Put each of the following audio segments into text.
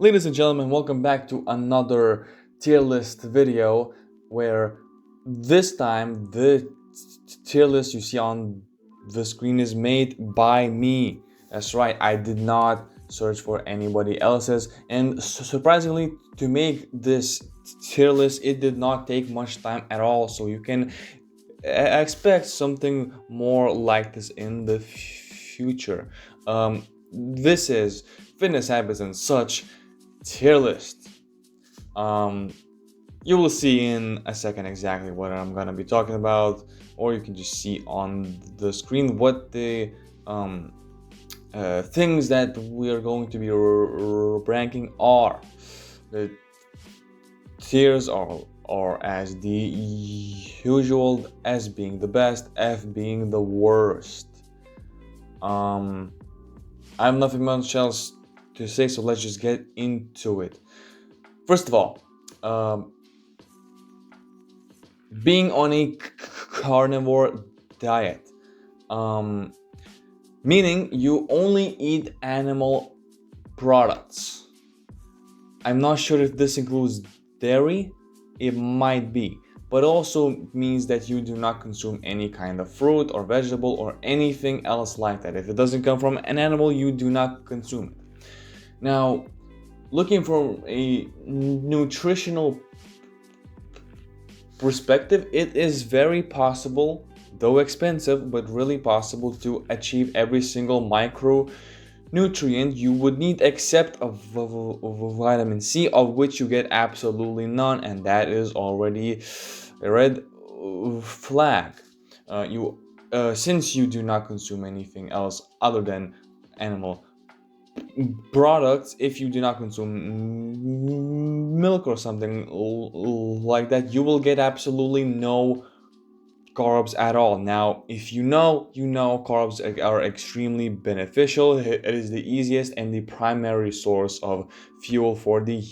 Ladies and gentlemen, welcome back to another tier list video where this time the tier list you see on the screen is made by me. That's right, I did not search for anybody else's, and surprisingly, to make this tier list, it did not take much time at all, so you can expect something more like this in the future. This is Fitness Habits and Such tier list. Um, you will see in a second exactly what I'm gonna be talking about, or you can just see on the screen what the things that we are going to be ranking are. The tiers are as the usual: S being the best, F being the worst. Um, I have nothing much else to say, so let's just get into it. First of all, um, being on a carnivore diet, um, meaning you only eat animal products. I'm not sure if this includes dairy, it might be, but also means that you do not consume any kind of fruit or vegetable or anything else like that. If it doesn't come from an animal, you do not consume it. Now, looking from a nutritional perspective, it is very possible, though expensive, but really possible to achieve every single micronutrient you would need except of vitamin C, of which you get absolutely none, and that is already a red flag. You Since you do not consume anything else other than animal products, if you do not consume milk or something like that, you will get absolutely no carbs at all. Now, if carbs are extremely beneficial. It is the easiest and the primary source of fuel for the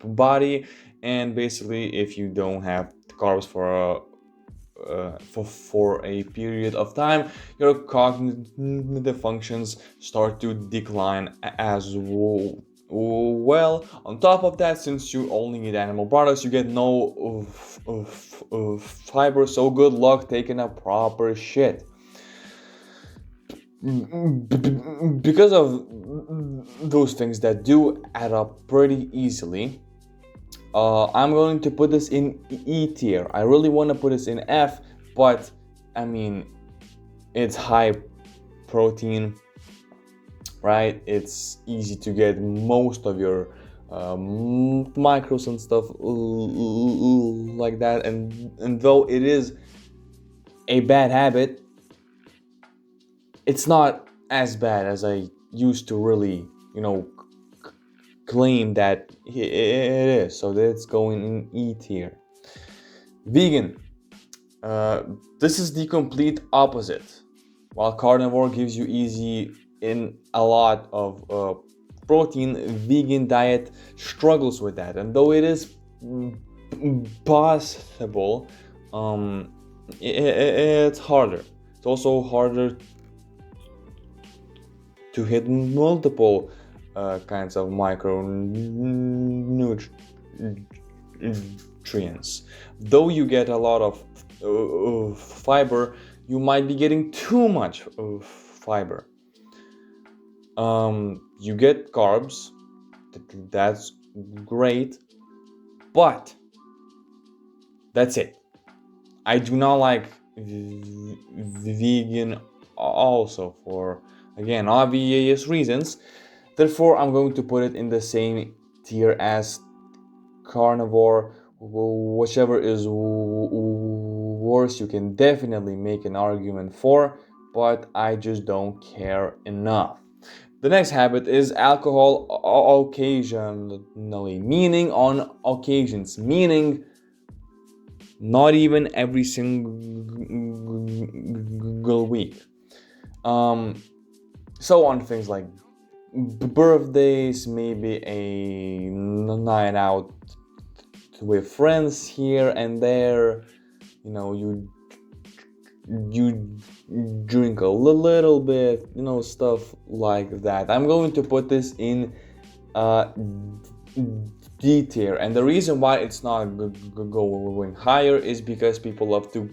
body. And basically, if you don't have carbs for a period of time, your cognitive functions start to decline as well. On top of that, since you only eat animal products, you get no fiber, so good luck taking a proper shit. Because of those things that do add up pretty easily, I'm going to put this in E tier. I really want to put this in F, but I mean, it's high protein, right? It's easy to get most of your macros and stuff like that. And though it is a bad habit, it's not as bad as I used to really, claim that it is. So that's going in E tier. Vegan. This is the complete opposite. While carnivore gives you easy in a lot of protein, vegan diet struggles with that. And though it is possible, it's harder. It's also harder to hit multiple kinds of micronutrients. Though you get a lot of fiber, you might be getting too much fiber. You get carbs, that's great, but that's it. I do not like vegan also, for again obvious reasons. Therefore, I'm going to put it in the same tier as carnivore. Whichever is worse, you can definitely make an argument for, but I just don't care enough. The next habit is alcohol occasionally, meaning on occasions, meaning not even every single week. So on things like birthdays, maybe a night out with friends here and there, you drink a little bit, stuff like that. I'm going to put this in uh, D tier, and the reason why it's not going higher is because people love to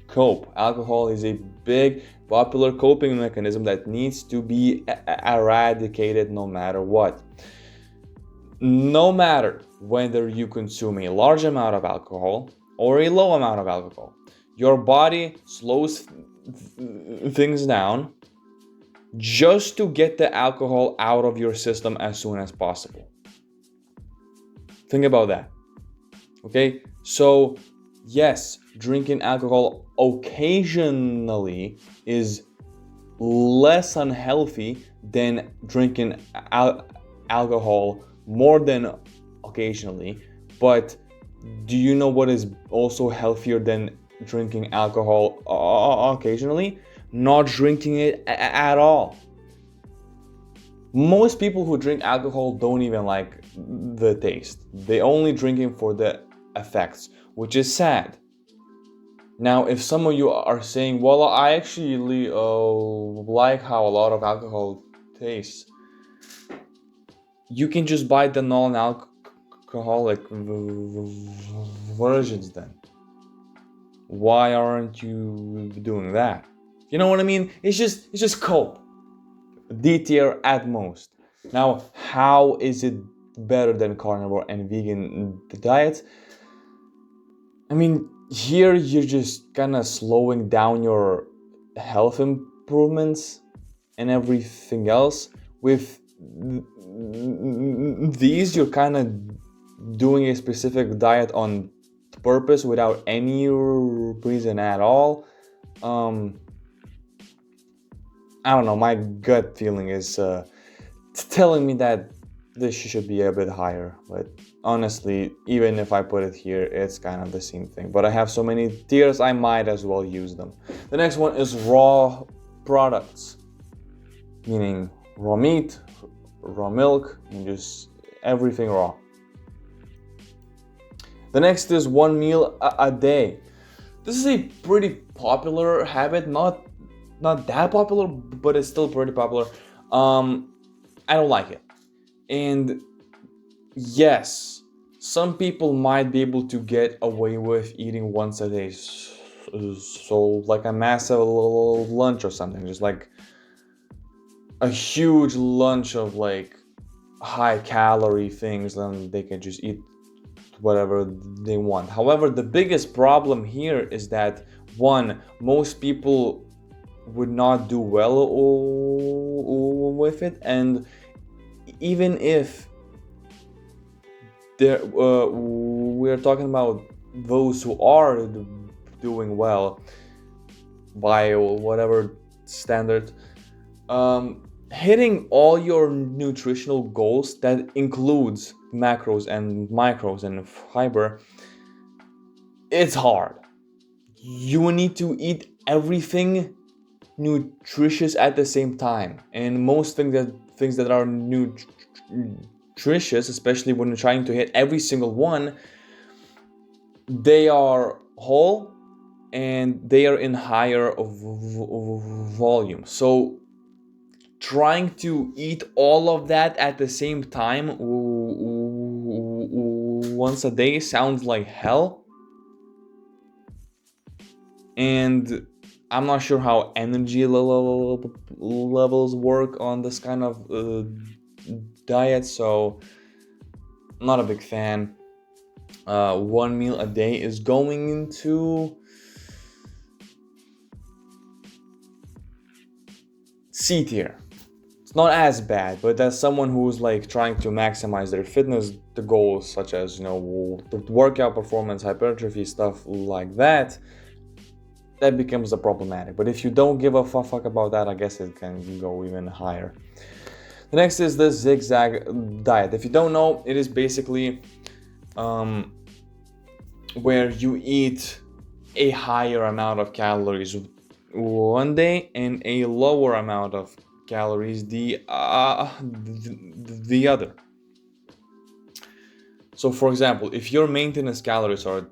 cope. Alcohol is a big popular coping mechanism that needs to be eradicated no matter what. No matter whether you consume a large amount of alcohol or a low amount of alcohol, your body slows things down just to get the alcohol out of your system as soon as possible. Think about that. Okay? So, yes, drinking alcohol occasionally is less unhealthy than drinking alcohol more than occasionally, but do you know what is also healthier than drinking alcohol occasionally? Not drinking it at all. Most people who drink alcohol don't even like the taste. They only drink it for the effects, which is sad. Now, if some of you are saying, well, I actually like how a lot of alcohol tastes, you can just buy the non-alcoholic versions then. Why aren't you doing that? You know what I mean? It's just cope. D tier at most. Now, how is it better than carnivore and vegan diets? I mean, here you're just kind of slowing down your health improvements and everything else. With these, you're kind of doing a specific diet on purpose without any reason at all. I don't know, my gut feeling is telling me that this should be a bit higher, but honestly, even if I put it here, it's kind of the same thing. But I have so many tiers, I might as well use them. The next one is raw products, meaning raw meat, raw milk, and just everything raw. The next is 1 meal a day. This is a pretty popular habit, not that popular, but it's still pretty popular. I don't like it. And yes, some people might be able to get away with eating once a day. So like a massive lunch or something, just like a huge lunch of like high calorie things, then they can just eat whatever they want. However, the biggest problem here is that one, most people would not do well with it, and even if we're talking about those who are doing well by whatever standard, hitting all your nutritional goals, that includes macros and micros and fiber, it's hard. You need to eat everything nutritious at the same time, and most things that are nutritious, especially when you're trying to hit every single one, they are whole and they are in higher volume. So trying to eat all of that at the same time once a day sounds like hell, and I'm not sure how energy levels work on this kind of diet, so I'm not a big fan. 1 meal a day is going into C tier. It's not as bad, but as someone who's like trying to maximize their fitness, the goals such as, you know, the workout performance, hypertrophy, stuff like that becomes a problematic. But if you don't give a fuck about that, I guess it can go even higher. The next is the zigzag diet. If you don't know, it is basically where you eat a higher amount of calories one day and a lower amount of calories the other. So for example, if your maintenance calories are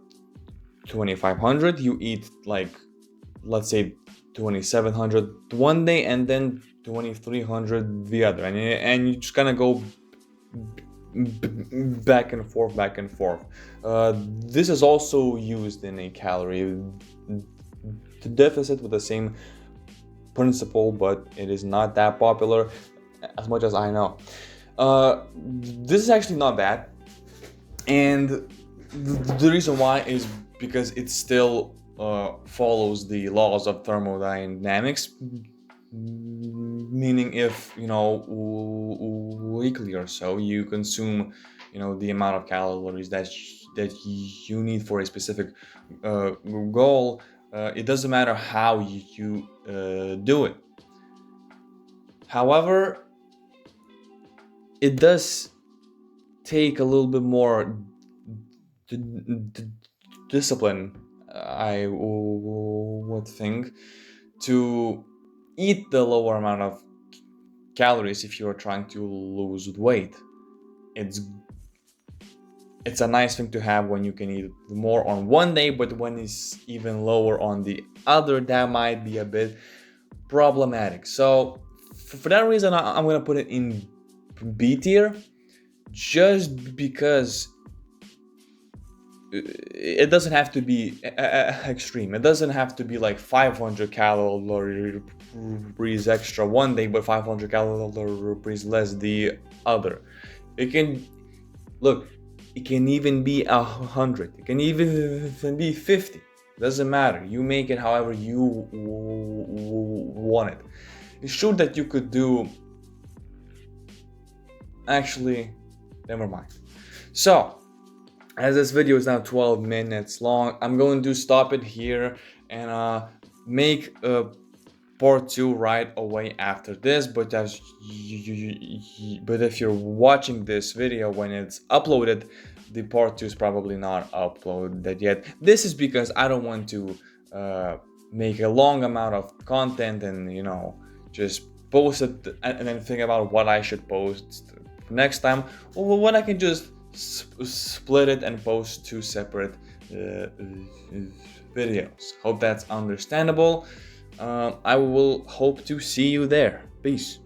2500, you eat like, let's say 2700 one day and then 2300 the other, and you just kind of go back and forth, back and forth. This is also used in a calorie deficit with the same principle, but it is not that popular as much as I know. This is actually not bad, and the reason why is because it still follows the laws of thermodynamics, meaning if weekly or so you consume the amount of calories that you need for a specific goal, it doesn't matter how you do it. However, it does take a little bit more discipline, I would think, to eat the lower amount of calories if you're trying to lose weight. It's a nice thing to have when you can eat more on one day, but when it's even lower on the other, that might be a bit problematic. So for that reason, I'm gonna put it in B tier, just because it doesn't have to be extreme. It doesn't have to be like 500 calories extra one day, but 500 calories less the other. It can look. It can even be 100. It can even be 50. Doesn't matter. You make it however you want it. It's true that you could do. Actually, never mind. So, as this video is now 12 minutes long, I'm going to stop it here and make a part 2 right away after this. But if you're watching this video when it's uploaded, the part 2 is probably not uploaded yet. This is because I don't want to make a long amount of content and just post it and then think about what I should post next time, or when I can just split it and post 2 separate videos. Hope that's understandable. I will hope to see you there. Peace.